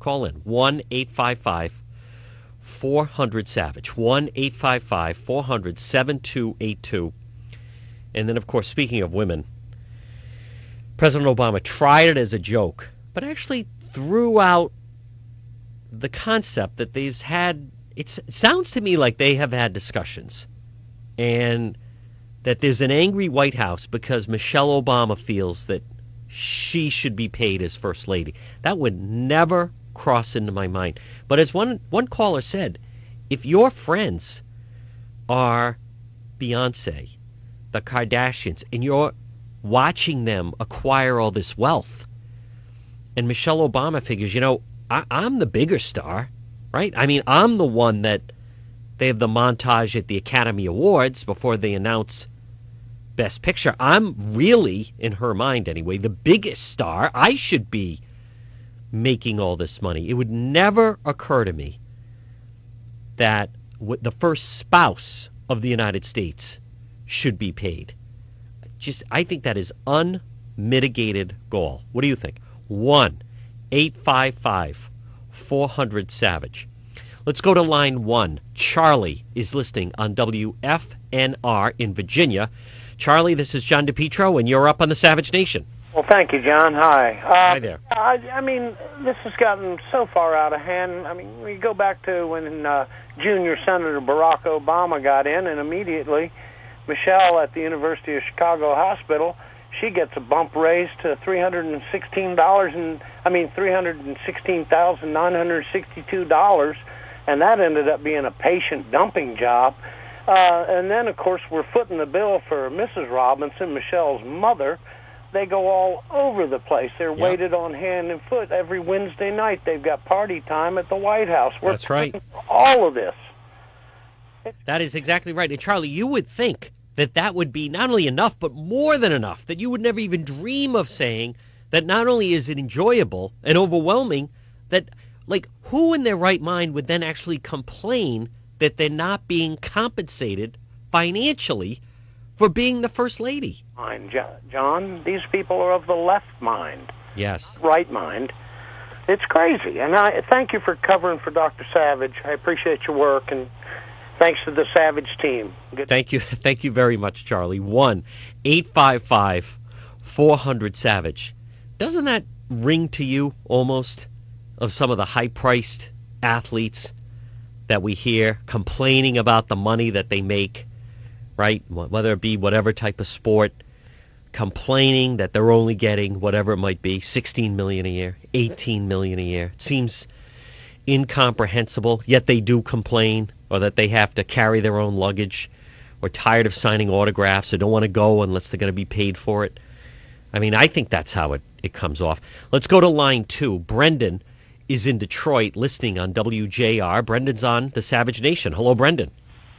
Call in 1-855-400-SAVAGE, 1-855-400-7282. And then, of course, speaking of women, President Obama tried it as a joke, but actually threw out the concept that they've had. It sounds to me like they have had discussions, and that there's an angry White House because Michelle Obama feels that she should be paid as First Lady. That would never cross into my mind. But as one caller said, if your friends are Beyonce, the Kardashians, and you're watching them acquire all this wealth, and Michelle Obama figures, I'm the bigger star, right? I mean, I'm the one that they have the montage at the Academy Awards before they announce Best Picture. I'm really, in her mind anyway, the biggest star. I should be making all this money. It would never occur to me that the first spouse of the United States should be paid. I think that is unmitigated gall. What do you think? 1-855-400-SAVAGE. Let's go to line 1. Charlie is listening on WFNR in Virginia. Charlie, this is John DePetro, and you're up on the Savage Nation. Well, thank you, John. Hi. Hi there. I mean, this has gotten so far out of hand. I mean, we go back to when Junior Senator Barack Obama got in, and immediately Michelle at the University of Chicago Hospital, she gets a bump raise to $316,962, and that ended up being a patient dumping job. And then, of course, we're footing the bill for Mrs. Robinson, Michelle's mother. They go all over the place. They're weighted on hand and foot. Every Wednesday night they've got party time at the White House. That's right. All of this. That is exactly right. And Charlie, you would think that would be not only enough, but more than enough, that you would never even dream of saying that not only is it enjoyable and overwhelming, that, like, who in their right mind would then actually complain that they're not being compensated financially for being the First Lady? John, these people are of the left mind. Yes. Right mind. It's crazy. And I thank you for covering for Dr. Savage. I appreciate your work, and thanks to the Savage team. Good. Thank you. Thank you very much, Charlie. 1-855-400-SAVAGE. Doesn't that ring to you almost of some of the high-priced athletes that we hear complaining about the money that they make, right? Whether it be whatever type of sport, complaining that they're only getting whatever it might be, $16 million a year, $18 million a year. It seems incomprehensible, yet they do complain, or that they have to carry their own luggage, or tired of signing autographs, or don't want to go unless they're going to be paid for it. I mean, I think that's how it comes off. Let's go to line 2. Brendan is in Detroit listening on WJR. Brendan's on the Savage Nation. Hello, Brendan.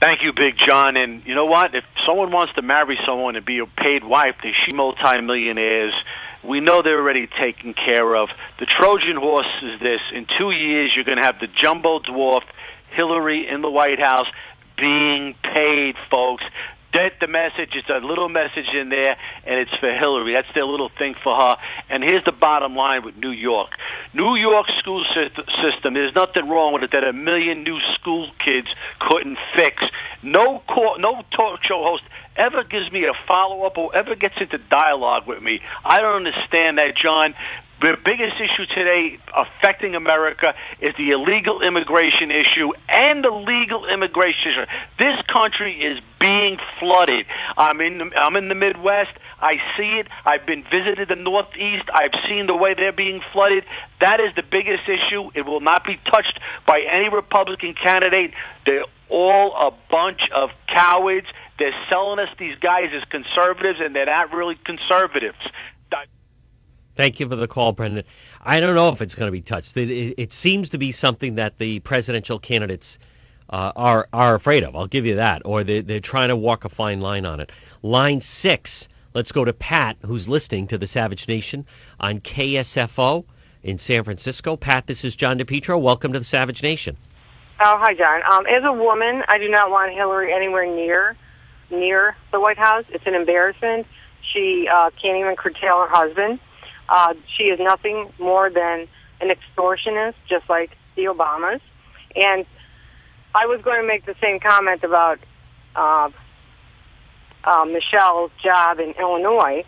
Thank you, Big John. And you know what? If someone wants to marry someone and be a paid wife, they should be multimillionaires. We know they're already taken care of. The Trojan horse is this. In 2 years, you're going to have the jumbo dwarf Hillary in the White House being paid, folks. Get the message. It's a little message in there, and it's for Hillary. That's their little thing for her. And here's the bottom line with New York. New York school system, there's nothing wrong with it that 1 million new school kids couldn't fix. No talk show host ever gives me a follow-up or ever gets into dialogue with me. I don't understand that, John. The biggest issue today affecting America is the illegal immigration issue and the legal immigration issue. This country is being flooded. I'm in the Midwest. I see it. I've been visited the Northeast. I've seen the way they're being flooded. That is the biggest issue. It will not be touched by any Republican candidate. They're all a bunch of cowards. They're selling us these guys as conservatives, and they're not really conservatives. Thank you for the call, Brendan. I don't know if it's going to be touched. It seems to be something that the presidential candidates are afraid of. I'll give you that. Or they're trying to walk a fine line on it. Line 6, let's go to Pat, who's listening to the Savage Nation on KSFO in San Francisco. Pat, this is John DePetro. Welcome to the Savage Nation. Oh, hi, John. As a woman, I do not want Hillary anywhere near the White House. It's an embarrassment. She can't even curtail her husband. She is nothing more than an extortionist, just like the Obamas. And I was going to make the same comment about Michelle's job in Illinois,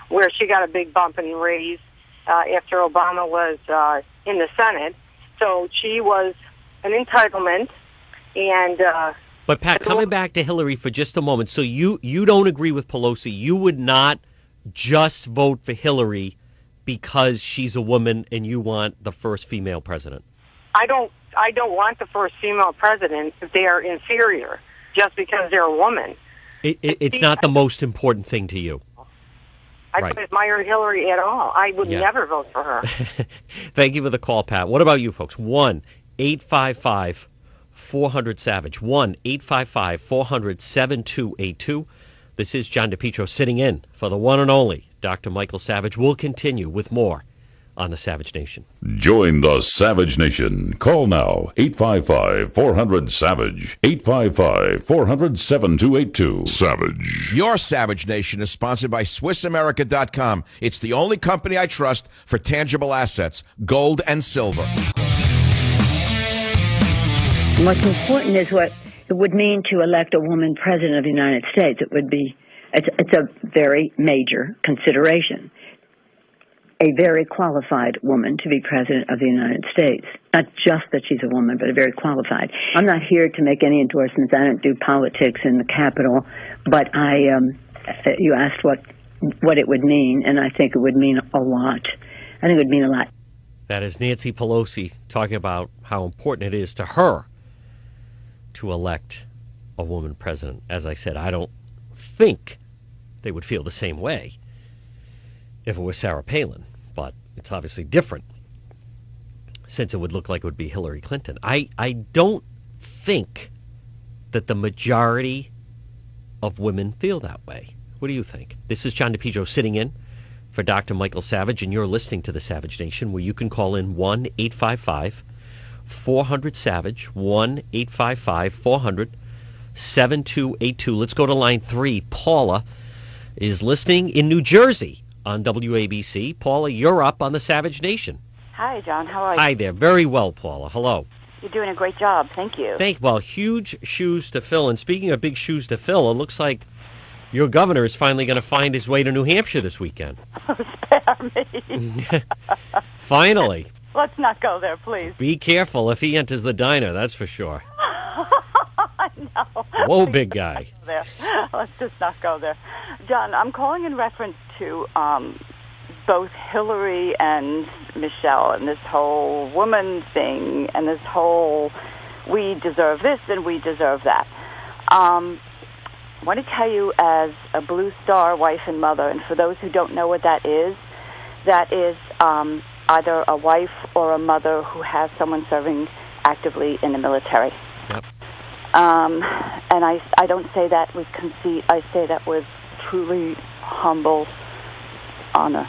where she got a big bump and raise after Obama was in the Senate. So she was an entitlement. And but Pat, coming back to Hillary for just a moment, so you don't agree with Pelosi. You would not just vote for Hillary because she's a woman and you want the first female president. I don't want the first female president if they are inferior just because they're a woman. It's not the most important thing to you. I don't admire Hillary at all. I would never vote for her. Thank you for the call, Pat. What about you folks? 1-855-400-SAVAGE. 1-855-400-7282. This is John DePetro sitting in for the one and only Dr. Michael Savage. We'll continue with more on the Savage Nation. Join the Savage Nation. Call now, 855-400-SAVAGE. 855-400-7282. Savage. Your Savage Nation is sponsored by SwissAmerica.com. It's the only company I trust for tangible assets, gold and silver. What's important is what it would mean to elect a woman president of the United States. It's a very major consideration. A very qualified woman to be president of the United States. Not just that she's a woman, but a very qualified. I'm not here to make any endorsements. I don't do politics in the Capitol, but you asked what it would mean, and I think it would mean a lot. I think it would mean a lot. That is Nancy Pelosi talking about how important it is to her to elect a woman president. As I said, I don't think they would feel the same way if it was Sarah Palin, but it's obviously different since it would look like it would be Hillary Clinton. I don't think that the majority of women feel that way. What do you think? This is John DePetro sitting in for Dr. Michael Savage, and you're listening to the Savage Nation, where you can call in 1-855-400-SAVAGE, 1-855-400-7282. Let's go to line 3. Paula is listening in New Jersey on WABC. Paula, you're up on the Savage Nation. Hi, John. How are you? Hi there. Very well, Paula. Hello. You're doing a great job. Thank you. Well, huge shoes to fill. And speaking of big shoes to fill, it looks like your governor is finally going to find his way to New Hampshire this weekend. Spare me. Finally. Let's not go there, please. Be careful if he enters the diner, that's for sure. I know. Whoa, big guy. Let's just not go there. John, I'm calling in reference to both Hillary and Michelle and this whole woman thing and this whole we deserve this and we deserve that. I want to tell you as a Blue Star wife and mother, and for those who don't know what that is either a wife or a mother who has someone serving actively in the military. Yep. And I don't say that with conceit. I say that with truly humble honor.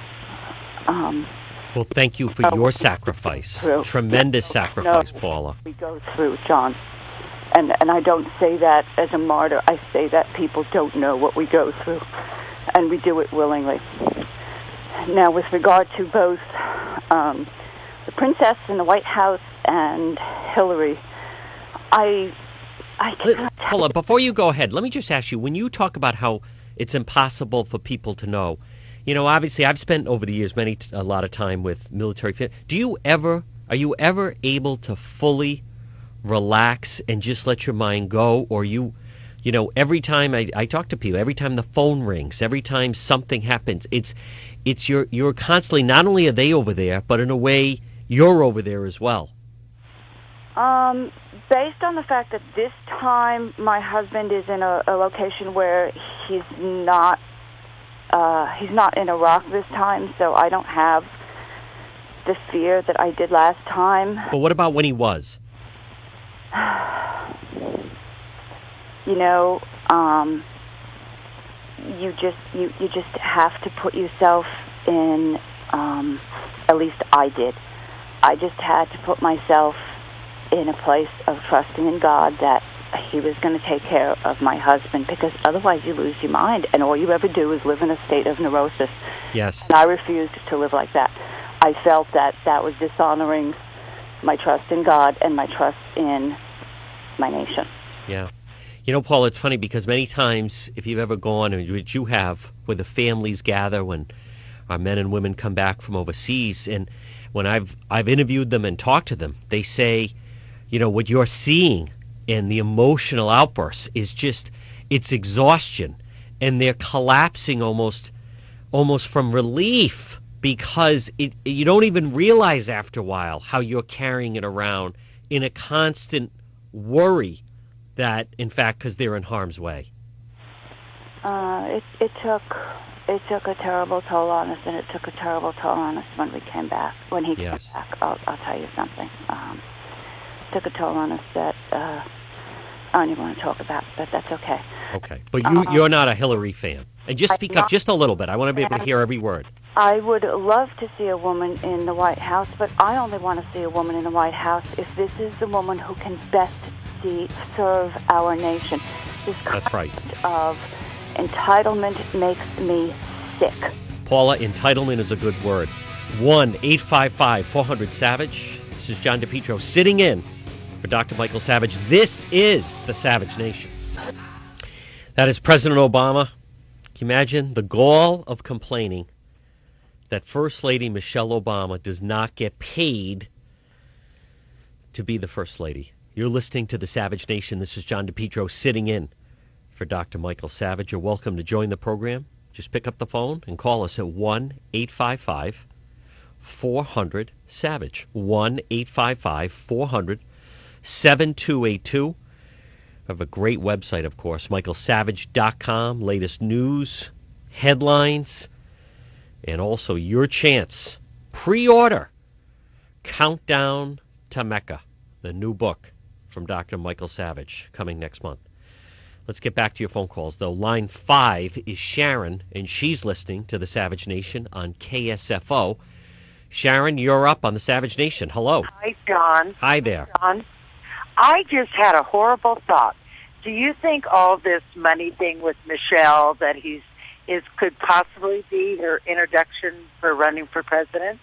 Well, thank you for your sacrifice. Tremendous sacrifice, Paula. We go through, John. And I don't say that as a martyr. I say that people don't know what we go through, and we do it willingly. Now, with regard to both the princess in the White House and Hillary, I cannot tell. Paula, before you go ahead, let me just ask you, when you talk about how it's impossible for people to know, you know, obviously I've spent over the years a lot of time with military. Are you ever able to fully relax and just let your mind go? Or you know, every time I talk to people, every time the phone rings, every time something happens, it's you're constantly, not only are they over there, but in a way you're over there as well. Based on the fact that this time my husband is in a location where he's not in Iraq this time, so I don't have the fear that I did last time. But what about when he was? You know, you just have to put yourself in. At least I did. I just had to put myself in a place of trusting in God that He was going to take care of my husband, because otherwise you lose your mind, and all you ever do is live in a state of neurosis. Yes. And I refused to live like that. I felt that that was dishonoring my trust in God and my trust in my nation. Yeah. You know, Paul, it's funny because many times, if you've ever gone, which you have, where the families gather when our men and women come back from overseas, and when I've interviewed them and talked to them, they say, you know, what you're seeing and the emotional outbursts is just, it's exhaustion, and they're collapsing almost from relief, because you don't even realize after a while how you're carrying it around in a constant worry that, in fact, because they're in harm's way. It took a terrible toll on us, and it took a terrible toll on us when we came back. When he came back, I'll tell you something. It took a toll on us that I don't even want to talk about, but that's okay. Okay, but you're not a Hillary fan. And just speak up just a little bit. I want to be able to hear every word. I would love to see a woman in the White House, but I only want to see a woman in the White House if this is the woman who can best serve our nation. That's right. Of entitlement makes me sick. Paula, entitlement is a good word. 1-855-400-SAVAGE. This is John DePetro sitting in for Dr. Michael Savage. This is the Savage Nation. That is President Obama. Can you imagine the gall of complaining that First Lady Michelle Obama does not get paid to be the First Lady? You're listening to the Savage Nation. This is John DePetro sitting in for Dr. Michael Savage. You're welcome to join the program. Just pick up the phone and call us at 1-855-400-SAVAGE. 1-855-400-7282. I have a great website, of course, michaelsavage.com. Latest news, headlines, and also your chance. Pre-order Countdown to Mecca, the new book from Dr. Michael Savage, coming next month. Let's get back to your phone calls, though. Line 5 is Sharon, and she's listening to the Savage Nation on KSFO. Sharon, you're up on the Savage Nation. Hello. Hi, John. Hi there. John, I just had a horrible thought. Do you think all this money thing with Michelle that could possibly be her introduction for running for president?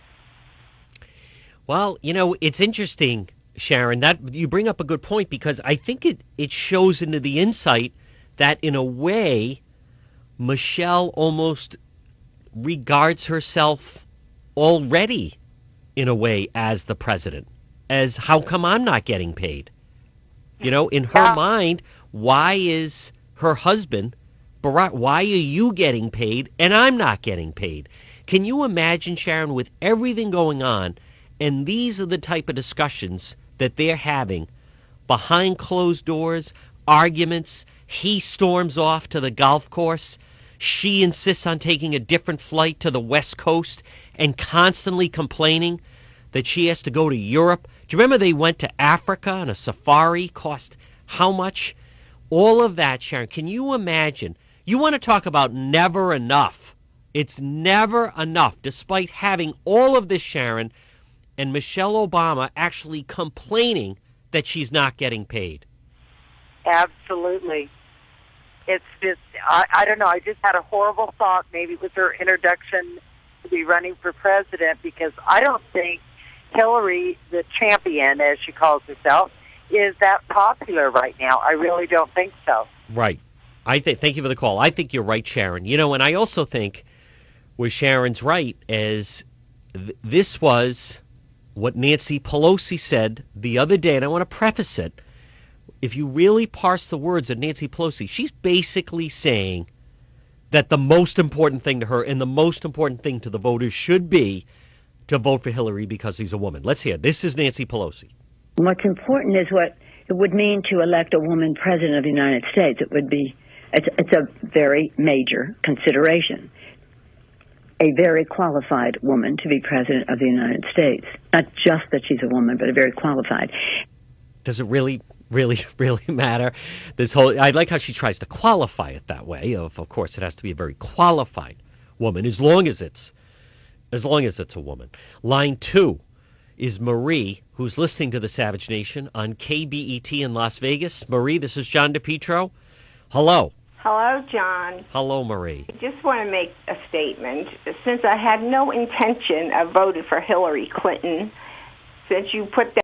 Well, you know, it's interesting, Sharon, that you bring up a good point, because I think it shows into the insight that, in a way, Michelle almost regards herself already, in a way, as the president. As, how come I'm not getting paid? You know, in her mind, why is her husband, Barack, why are you getting paid and I'm not getting paid? Can you imagine, Sharon, with everything going on, and these are the type of discussions that they're having behind closed doors, arguments, he storms off to the golf course, she insists on taking a different flight to the West Coast, and constantly complaining that she has to go to Europe. Do you remember they went to Africa on a safari? Cost how much? All of that, Sharon. Can you imagine? You want to talk about never enough. It's never enough, despite having all of this, Sharon, and Michelle Obama actually complaining that she's not getting paid. Absolutely. It's just, I don't know, I just had a horrible thought. Maybe it was her introduction to be running for president, because I don't think Hillary, the champion, as she calls herself, is that popular right now. I really don't think so. Right. Thank you for the call. I think you're right, Sharon. You know, and I also think where Sharon's right is this was what Nancy Pelosi said the other day, and I want to preface it. If you really parse the words of Nancy Pelosi, she's basically saying that the most important thing to her and the most important thing to the voters should be to vote for Hillary because she's a woman. Let's hear it. This is Nancy Pelosi. What's important is what it would mean to elect a woman president of the United States. It's a very major consideration. A very qualified woman to be president of the United States. Not just that she's a woman, but a very qualified. Does it really matter? I like how she tries to qualify it that way. Of course, it has to be a very qualified woman, as long as it's a woman. Line 2 is Marie, who's listening to the Savage Nation on KBET in Las Vegas. Marie, this is John DePetro. Hello. Hello, John. Hello, Marie. I just want to make a statement. Since I had no intention of voting for Hillary Clinton, since you put that